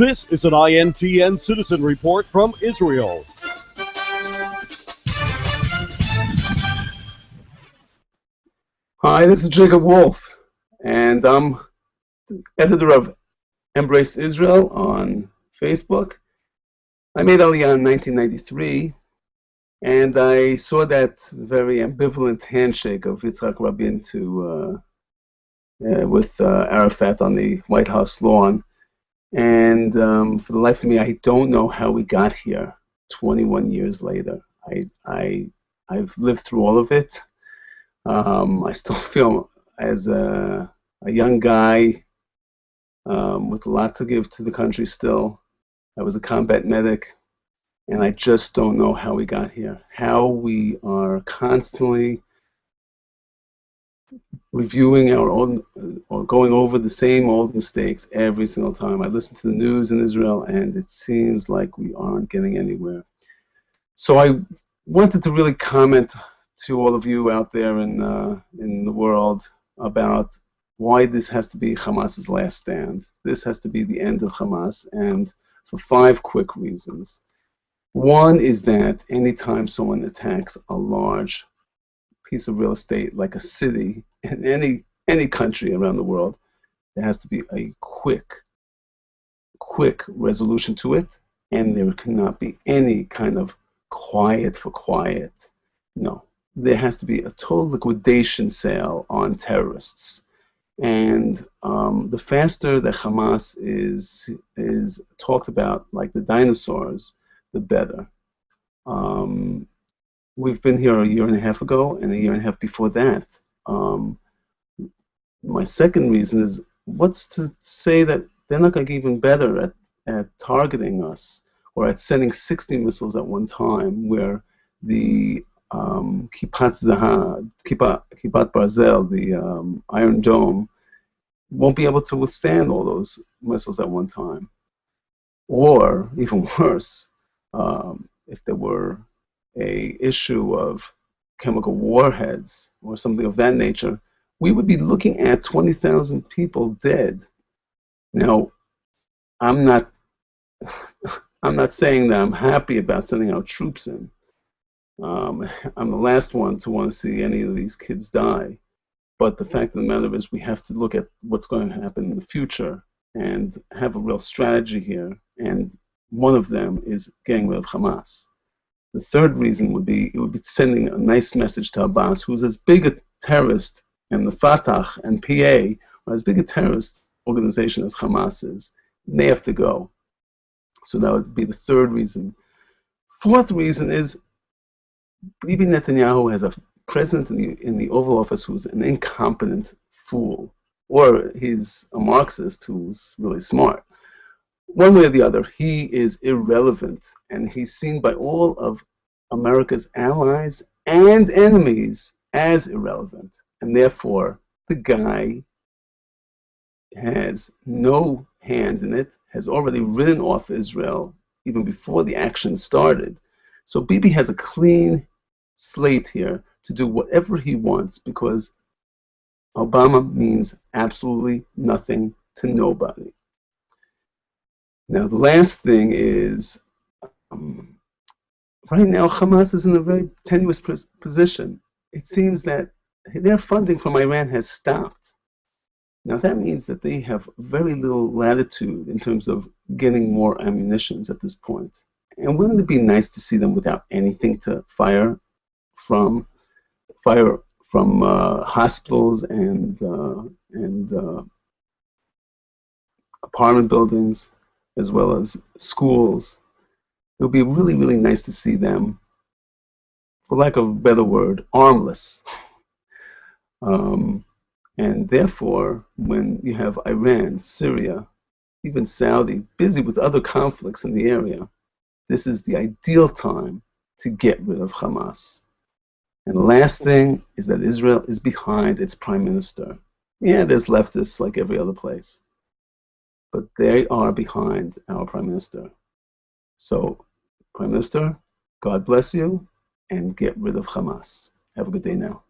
This is an INTN Citizen Report from Israel. Hi, this is Jacob Wolf, and I'm editor of Embrace Israel on Facebook. I made Aliyah in 1993, and I saw that very ambivalent handshake of Yitzhak Rabin with Arafat on the White House lawn. And for the life of me, I don't know how we got here 21 years later. I've lived through all of it. I still feel as a young guy with a lot to give to the country still. I was a combat medic, and I just don't know how we got here. How we are constantly reviewing our own, or going over the same old mistakes every single time. I listen to the news in Israel, and it seems like we aren't getting anywhere. So I wanted to really comment to all of you out there in the world about why this has to be Hamas's last stand. This has to be the end of Hamas, and for 5 quick reasons. One is that anytime someone attacks a large piece of real estate, like a city in any country around the world, there has to be a quick resolution to it, and there cannot be any kind of quiet for quiet. No, there has to be a total liquidation sale on terrorists. And the faster that Hamas is talked about like the dinosaurs, the better. We've been here a year and a half ago and a year and a half before that. My second reason is, what's to say that they're not going to get even better at targeting us, or at sending 60 missiles at one time, where the Kippat Barzel, the Iron Dome, won't be able to withstand all those missiles at one time. Or, even worse, if there were a issue of chemical warheads or something of that nature, we would be looking at 20,000 people dead. Now, I'm not saying that I'm happy about sending our troops in. I'm the last one to want to see any of these kids die. But the fact of the matter is, we have to look at what's going to happen in the future and have a real strategy here. And one of them is getting rid of Hamas. The third reason would be, it would be sending a nice message to Abbas, who's as big a terrorist, and the Fatah and PA are as big a terrorist organization as Hamas is. They have to go. So that would be the third reason. Fourth reason is, Bibi Netanyahu has a president in the Oval Office who's an incompetent fool, or he's a Marxist who's really smart. One way or the other, he is irrelevant, and he's seen by all of America's allies and enemies as irrelevant, and therefore the guy has no hand in it, has already written off Israel even before the action started. So Bibi has a clean slate here to do whatever he wants, because Obama means absolutely nothing to nobody. Now, the last thing is, right now Hamas is in a very tenuous position. It seems that their funding from Iran has stopped. Now, that means that they have very little latitude in terms of getting more ammunitions at this point. And wouldn't it be nice to see them without anything to fire from hospitals and apartment buildings, as well as schools? It would be really, really nice to see them, for lack of a better word, armless. And therefore, when you have Iran, Syria, even Saudi, busy with other conflicts in the area, this is the ideal time to get rid of Hamas. And the last thing is that Israel is behind its prime minister. Yeah, there's leftists like every other place, but they are behind our prime minister. So, Prime Minister, God bless you, and get rid of Hamas. Have a good day now.